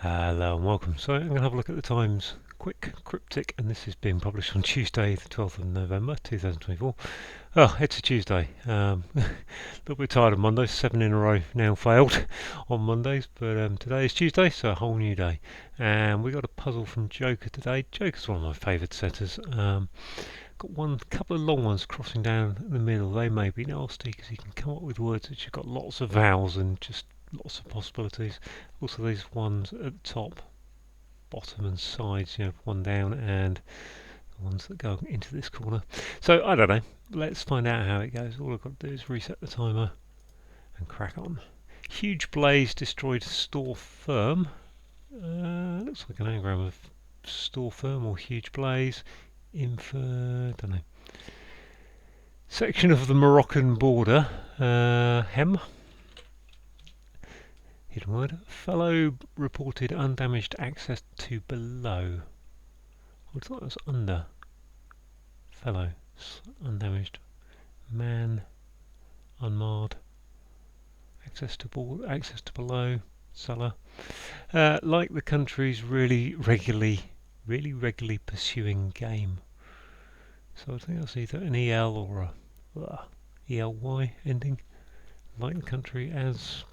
Hello and welcome. So I'm going to have a look at the Times quick cryptic, and this is being published on Tuesday the 12th of November 2024. Oh, it's a Tuesday. A little bit tired of Mondays, 7 in a row now failed on Mondays, but today is Tuesday, so a whole new day. And we got a puzzle from Joker today. Joker's one of my favourite setters. Got one couple of long ones crossing down the middle. They may be nasty because you can come up with words which have got lots of vowels and just lots of possibilities. Also these ones at the top, bottom and sides, one down, and the ones that go into this corner. So I don't know, let's find out how it goes. All I've got to do is reset the timer and crack on. Huge blaze destroyed store firm. Looks like an anagram of store firm or huge blaze. Don't know. Section of the Moroccan border. Hem. Hidden word. Fellow reported undamaged access to below. I thought that was under. Fellow. Undamaged. Man. Unmarred. Access to below. Cellar. Like the country's really regularly pursuing game. So I think that's either an EL or a ELY ending. Like the country as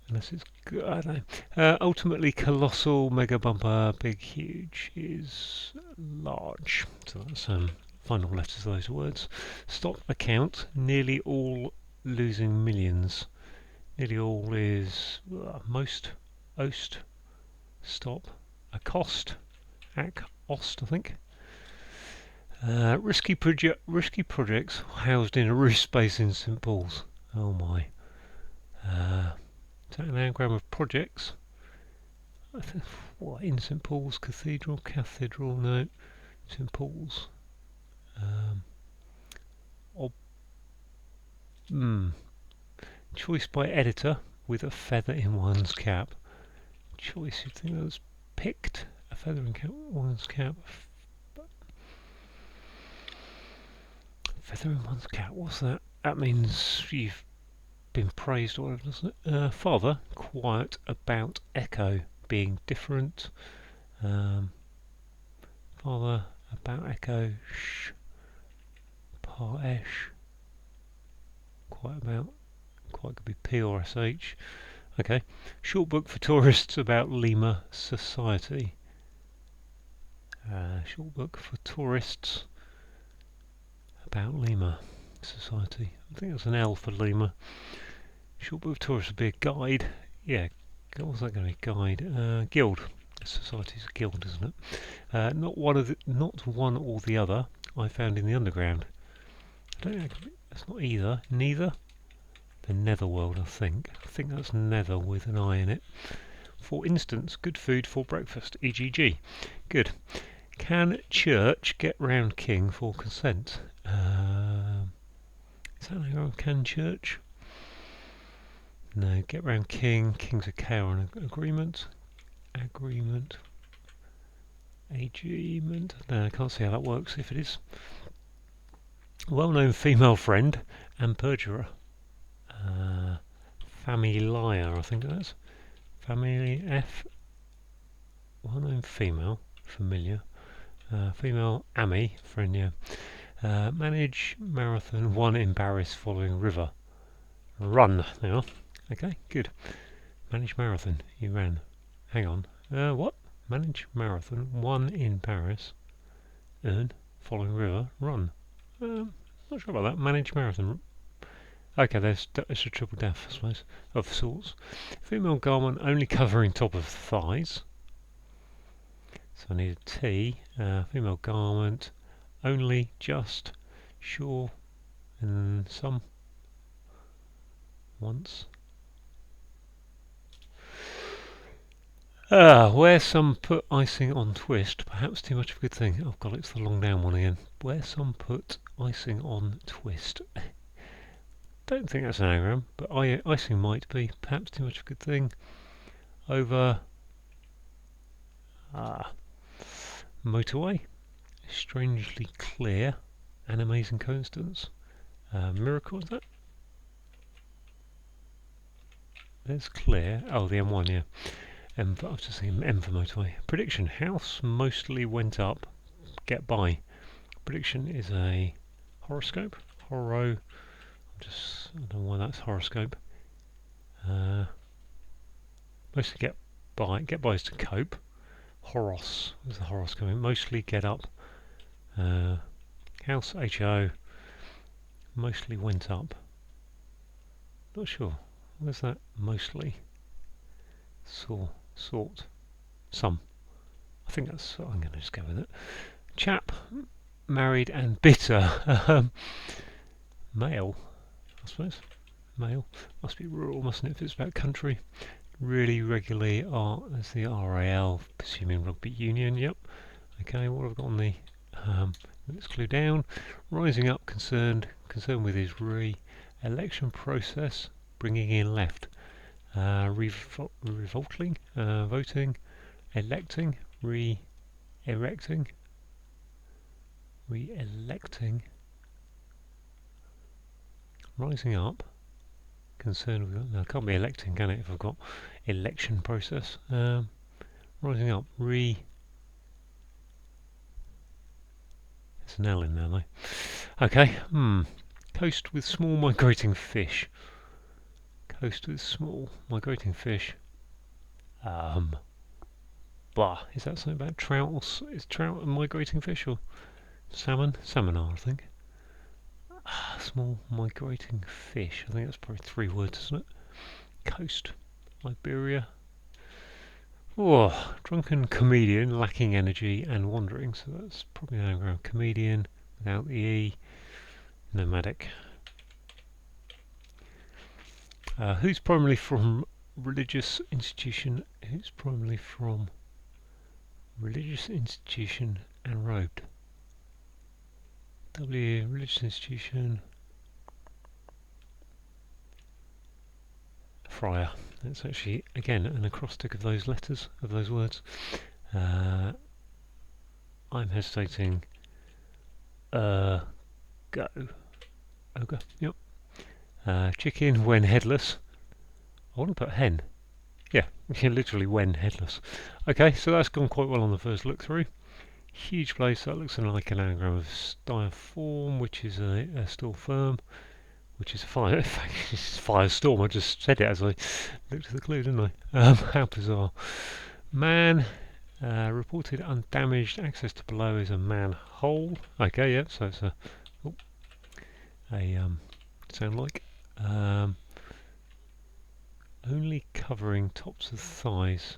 unless it's good, I don't know. Ultimately colossal, mega bumper, big, huge is large. So that's final letters of those words. Stop account, nearly all losing millions. Nearly all is most, ost, stop, accost, ost, I think. Risky projects housed in a roof space in St Paul's. Oh my. Is that an anagram of projects? What, in St Paul's Cathedral? No. St Paul's. Choice by editor with a feather in one's cap. Choice, you'd think that was picked. A feather in one's cap. Feather in one's cap, what's that? That means you've been praised or whatever, doesn't it? Father, quiet about echo being different. Father, about echo, par-esh. Quiet about, quite could be P or SH. Okay. Short book for tourists about Lima society. Short book for tourists about Lima society. I think that's an L for Lima. Short book of tourists would be a guide. Yeah, what's that going to be? Guide. Guild. Society's a guild, isn't it? Not one or the other. I found in the underground. I don't know. That's not either. Neither. The netherworld, I think. I think that's nether with an I in it. For instance, good food for breakfast. EGG. Good. Can church get round king for consent? Is that how can church? No, get round king. King's a cow on agreement. Agreement. Agreement. No, I can't see how that works if it is. Well-known female friend and perjurer. Familiar, I think that's. Family F. Well-known female. Familiar. Female Amy, friend, yeah. Manage marathon, one in Paris following river. Run, they are. Okay, good. Manage marathon, you ran. Hang on. What? Manage marathon, one in Paris. Earn, following river, run. Not sure about that. Manage marathon. Okay, it's a triple def, I suppose, of sorts. Female garment only covering top of thighs. So I need a T. Female garment only, just, sure, and some. Once. Where some put icing on twist, perhaps too much of a good thing. Oh god, it's the long down one again. Where some put icing on twist. Don't think that's an anagram, but icing might be. Perhaps too much of a good thing. Over motorway. Strangely clear. An amazing coincidence. Miracle, is that? There's clear. Oh, the M1, yeah. M for, I was just saying M for motorway. Prediction: house mostly went up. Get by. Prediction is a horoscope. I don't know why that's horoscope. Mostly get by. Get by is to cope. Horos is the horoscope. Mostly get up. House HO mostly went up. Not sure. Where's that mostly? Sort. Some. I think that's. I'm going to just go with it. Chap, married and bitter. Male, I suppose. Male. Must be rural, mustn't it, if it's about country? Really regularly, there's the RAL, presuming rugby union, yep. Okay, what have I got on the, let's clue down. Rising up, concerned with his re-election process, bringing in left. Revolting, voting, electing, re-erecting, rising up, concerned with, no, it can't be electing, can it, if I've got election process. Rising up, there's an L in there though. Okay, coast with small migrating fish. Coast with small migrating fish. Blah, is that something about trout? Is trout a migrating fish or salmon? Salmon are, I think. Small migrating fish. I think that's probably 3 words, isn't it? Coast, Liberia. Oh, drunken comedian, lacking energy and wandering. So that's probably an anagram. Comedian without the E. Nomadic. Who's primarily from religious institution? Who's primarily from religious institution and robed? W, religious institution. Friar. That's actually, again, an acrostic of those letters, of those words. I'm hesitating. Go. Ogre, yep. Chicken when headless. I want to put hen. Yeah, literally when headless. Okay, so that's gone quite well on the first look through. Huge place, that looks like an anagram of styrofoam, which is a still firm, which is a fire. In fact, it's firestorm. I just said it as I looked at the clue, didn't I? How bizarre. Man, reported undamaged. Access to below is a manhole. Okay, yeah, so it's a sound like only covering tops of thighs.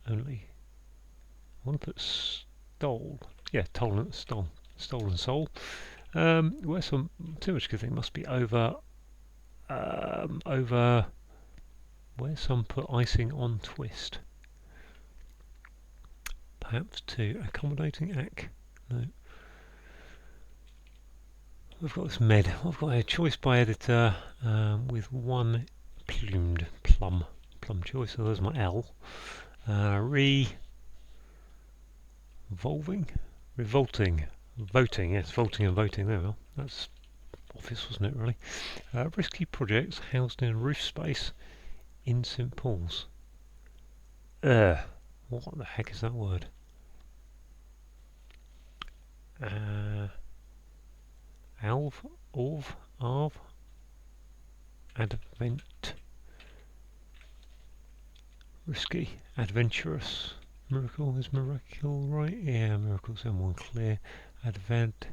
Only. I want to put stole. Yeah, stolen soul. Where some too much good thing must be over. Over. Where some put icing on twist. Perhaps to accommodating act. No. We've got this med. I've got a choice by editor with one plumed plum choice. So there's my L. Revolting, voting. Yes, voting and voting. There we are. That's obvious, wasn't it? Really. Risky projects housed in roof space in St Paul's. What the heck is that word? Arv, advent, risky, adventurous, miracle, is miracle right? Yeah, miracle's someone clear, advent,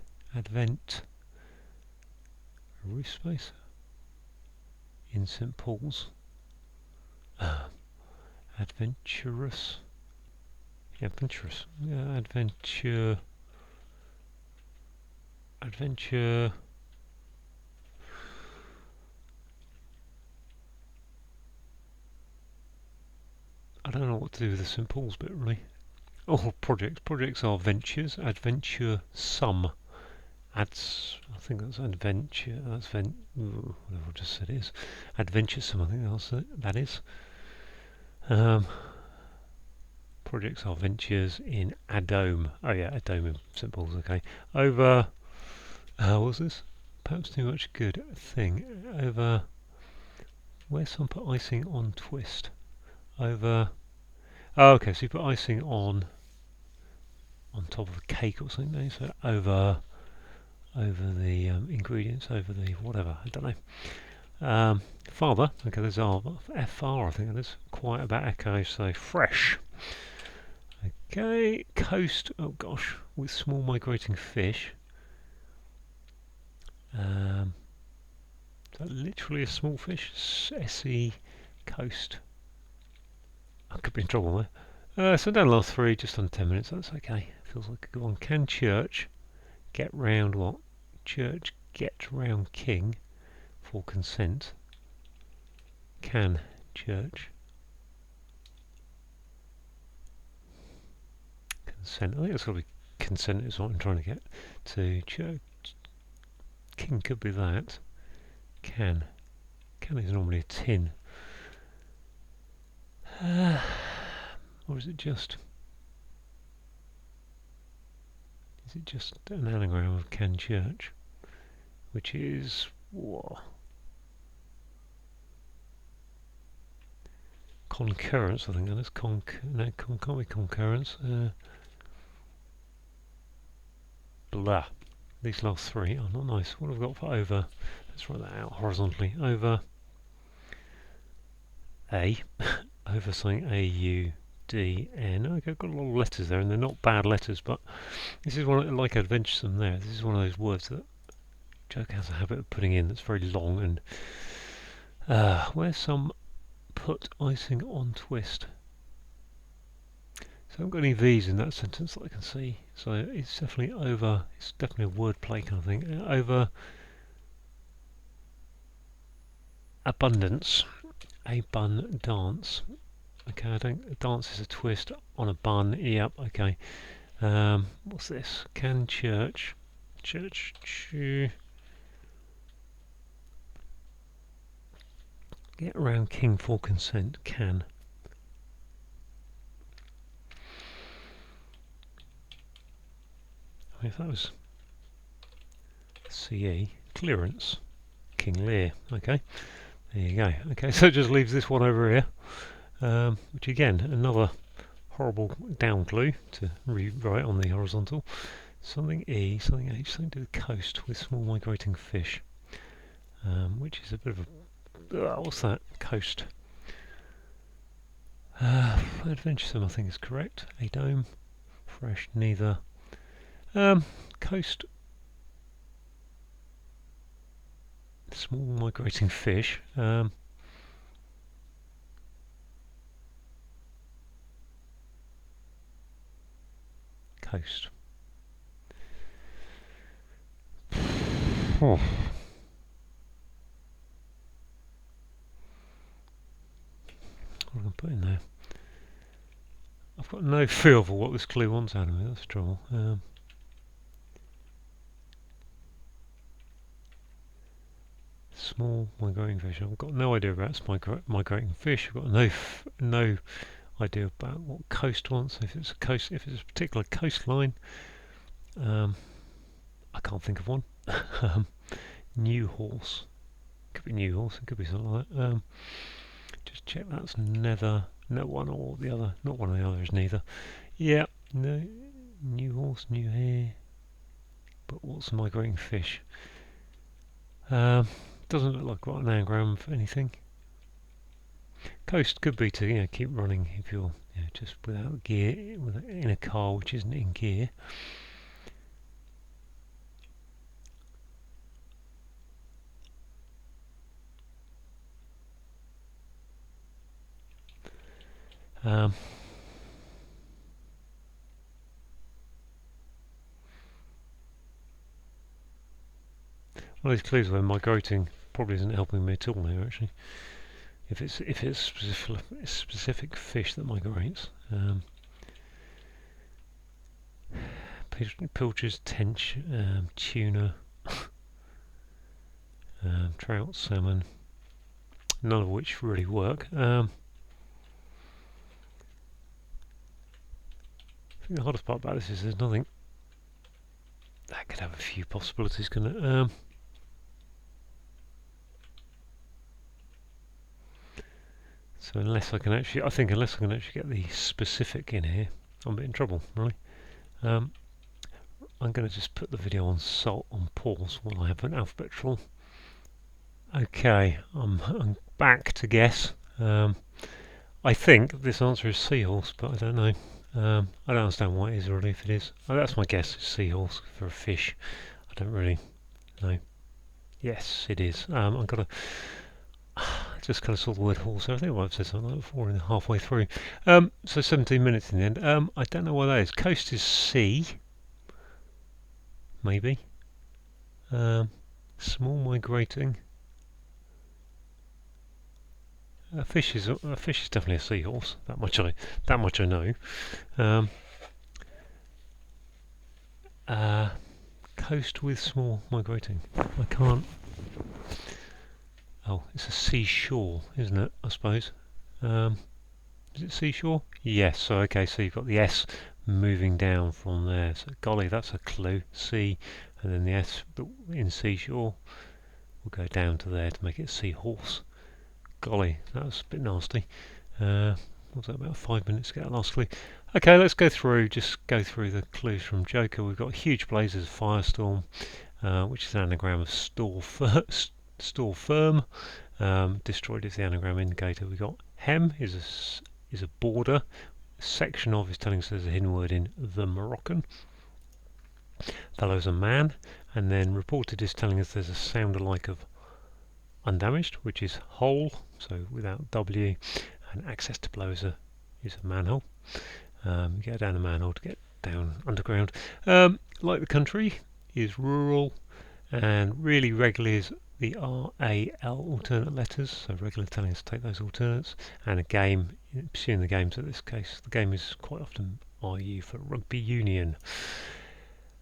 roof space, in St Paul's, adventurous, yeah, adventurous, yeah, adventure, I don't know what to do with the St Paul's bit really. Oh, projects are ventures, adventure some, I think that's adventure, whatever I just said it is, adventuresome, I think that is. Projects are ventures in Adome. Oh yeah, Adome in St Paul's, okay. Over, what's this? Perhaps too much good thing. Over Where's some put icing on twist? Over. Oh, okay, so you put icing on top of a cake or something, so over the ingredients, over the whatever, I don't know. Father, okay, there's R, FR, I think it is. Quiet about echo, so fresh. Okay, coast, oh gosh, with small migrating fish. Is that literally a small fish? SE coast. I could be in trouble there. So down the last 3, just under 10 minutes, that's okay. Feels like a good one. Can church get round what? Church get round king for consent. Can church consent? I think it's got to be consent is what I'm trying to get to. Church king could be that. Can is normally a tin. Or is it just an anagram of can church, which is concurrence, I think that is. Can't be concurrence. Blah. These last 3 are not nice. What have we got for over? Let's write that out horizontally. Over A. Over something A-U-D-N. Okay, I've got a lot of letters there, and they're not bad letters, but this is one like adventuresome there. This is one of those words that Joke has a habit of putting in that's very long, and where's some put icing on twist? So I haven't got any V's in that sentence that I can see, so it's definitely over. It's definitely a wordplay kind of thing. Over abundance, a bun dance. Okay, I don't. Dance is a twist on a bun. Yep. Okay. What's this? Can church get around king for consent? Can. I mean, if that was CE, clearance, King Lear. Okay, there you go. Okay, so it just leaves this one over here, which again, another horrible down clue to rewrite on the horizontal. Something E, something H, something to do with coast with small migrating fish, which is a bit of a... what's that? Coast. Adventuresome, I think, is correct. A dome. Fresh, neither. Coast. Small migrating fish. Coast. Oh. What am I put in there? I've got no feel for what this clue wants out of me, that's the trouble. Small migrating fish. I've got no idea about migrating fish. I've got no idea about what coast wants. If it's a coast, if it's a particular coastline, I can't think of one. New horse. Could be new horse. It could be something like that. Just check that's neither. No one or the other. Not one or the other is neither. Yeah. No. New horse. New hare. But what's migrating fish? Doesn't look like what an anagram for anything. Coast could be to keep running if you're just without gear in a car which isn't in gear. One of these clues where migrating probably isn't helping me at all now. Actually, if it's specific fish that migrates, pilchards, tench, tuna, trout, salmon. None of which really work. I think the hardest part about this is there's nothing that could have a few possibilities, can it? So unless I can actually, I think unless I can actually get the specific in here, I'm a bit in trouble, really. I'm going to just put the video on pause while I have an alphabetical. Okay, I'm back to guess. I think this answer is seahorse, but I don't know. I don't understand why it is really, if it is. Oh, that's my guess, it's seahorse for a fish. I don't really know. Yes, it is. I've got to... just kind of saw the word horse. I think I've said something like that before and halfway through. So 17 minutes in the end. I don't know what that is. Coast is sea. Maybe. Small migrating. A fish is definitely a seahorse. That much I know. Coast with small migrating. I can't. Oh, it's a seashore, isn't it? I suppose. Is it seashore? Yes. So okay. So you've got the S moving down from there. So golly, that's a clue. C, and then the S in seashore will go down to there to make it seahorse. Golly, that was a bit nasty. Was that about 5 minutes to get that last clue? Okay, let's go through. Just go through the clues from Joker. We've got huge blazes, firestorm, which is an anagram of store firm. Destroyed is the anagram indicator. We've got hem is a border. Section of is telling us there's a hidden word in the Moroccan. Fellow's a man, and then reported is telling us there's a sound alike of undamaged, which is whole, so without W, and access to below is a manhole. You get down a manhole to get down underground. Like the country is rural, and really regular is the R-A-L alternate letters, so regular telling us to take those alternates, and a game, pursuing the games in this case, the game is quite often RU for rugby union.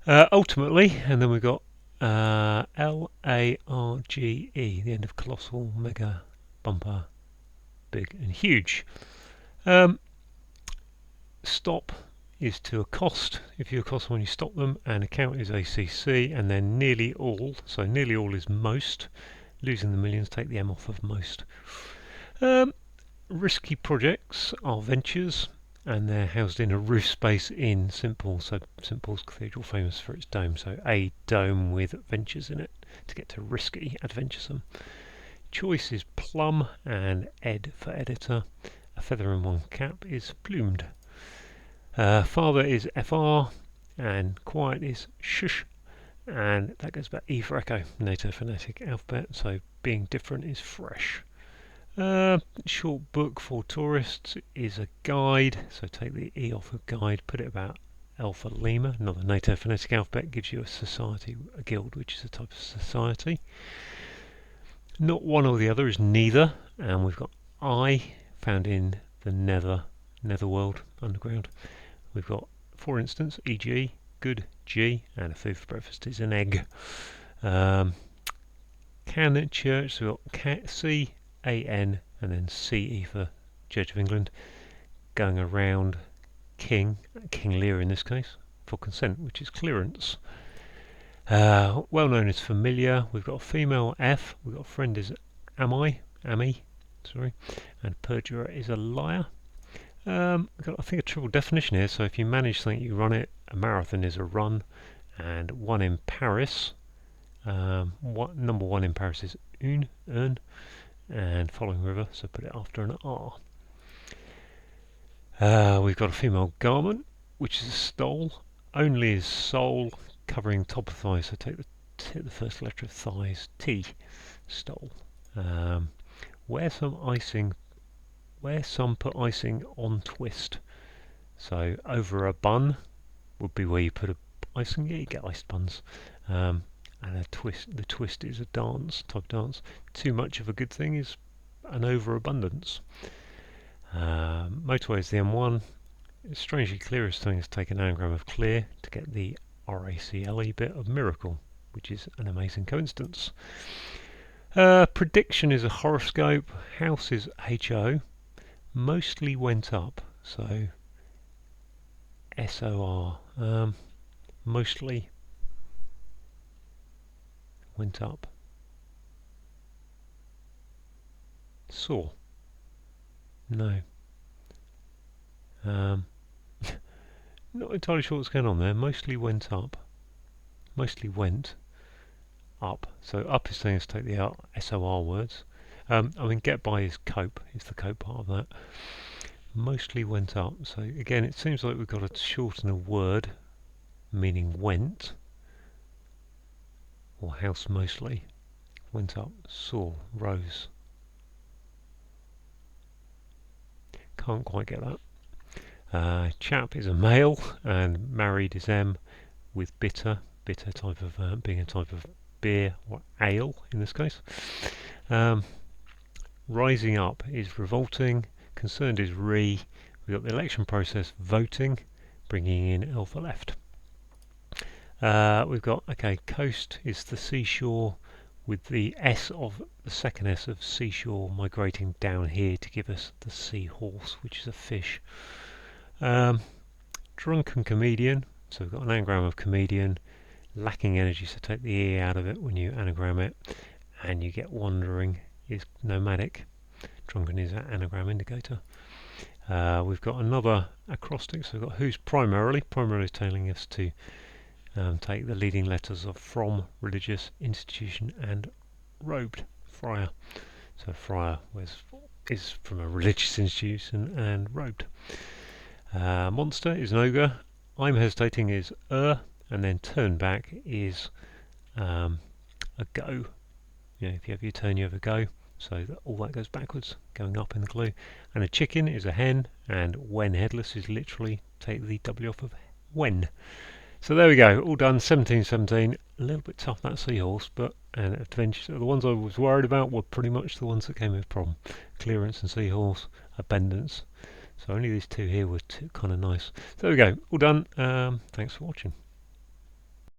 Ultimately, and then we've got L-A-R-G-E, the end of colossal, mega, bumper, big and huge. Stop is to accost, if you accost when you stop them, and account is ACC, and then nearly all, so nearly all is most. Losing the millions, take the M off of most. Risky projects are ventures, and they're housed in a roof space in St Paul. So St Paul's Cathedral, famous for its dome, so a dome with ventures in it to get to risky, adventuresome. Choice is plum, and ed for editor. A feather in one cap is plumed. Father is FR, and quiet is shush, and that goes back E for echo, NATO phonetic alphabet, so being different is fresh. Short book for tourists is a guide, so take the E off of guide, put it about Alpha Lima, another NATO phonetic alphabet, gives you a society, a guild, which is a type of society. Not one or the other is neither, and we've got I, found in the netherworld, underground. We've got, for instance, e.g., good G, and a food for breakfast is an egg. Can church, so we've got C-A-N, and then C-E for Church of England. Going around, King Lear in this case, for consent, which is clearance. Well known as familiar. We've got a female F, we've got a friend is Ami, sorry, and perjurer is a liar. I've got, I think, a triple definition here, so if you manage something, you run it. A marathon is a run, and one in Paris. Number one in Paris is un, and following river, so put it after an R. We've got a female garment, which is a stole. Only is sole, covering top of thighs, so take the first letter of thighs, T, stole. Wear some put icing on twist. So over a bun would be where you put a icing. Yeah, you get iced buns. And a twist. The twist is a type dance. Too much of a good thing is an overabundance. Motorway is the M1. It's strangely clear is telling us to take an anagram of clear to get the RACLE bit of miracle, which is an amazing coincidence. Prediction is a horoscope. House is HO. Mostly went up, so SOR. Mostly went up. Saw. No. Not entirely sure what's going on there. Mostly went up. Mostly went up. So up is saying us to take the SOR words. I mean, get by is cope, is the cope part of that. Mostly went up. So again, it seems like we've got to shorten a word, meaning went, or house mostly. Went up, saw, rose. Can't quite get that. Chap is a male, and married is M, with bitter type of being a type of beer or ale in this case. Rising up is revolting. Concerned is re. We've got the election process, voting, bringing in L for left. We've got, okay, coast is the seashore with the S of, the second S of seashore migrating down here to give us the seahorse, which is a fish. Drunken comedian, so we've got an anagram of comedian, lacking energy, so take the E out of it when you anagram it, and you get wandering is nomadic. Drunken is an anagram indicator. We've got another acrostic, so we've got who's primarily is telling us to take the leading letters of from, religious, institution, and robed, friar. So friar is from a religious institution, and robed. Monster is an ogre. I'm hesitating is and then turn back is a go. You know, if you have your turn, you have a go. So all that goes backwards, going up in the clue. And a chicken is a hen, and when headless is literally take the W off of when. So there we go, all done, 1717. A little bit tough, that seahorse, but and adventure. So the ones I was worried about were pretty much the ones that came with problem. Clearance and seahorse, abundance. So only these two here were kind of nice. So there we go, all done. Thanks for watching.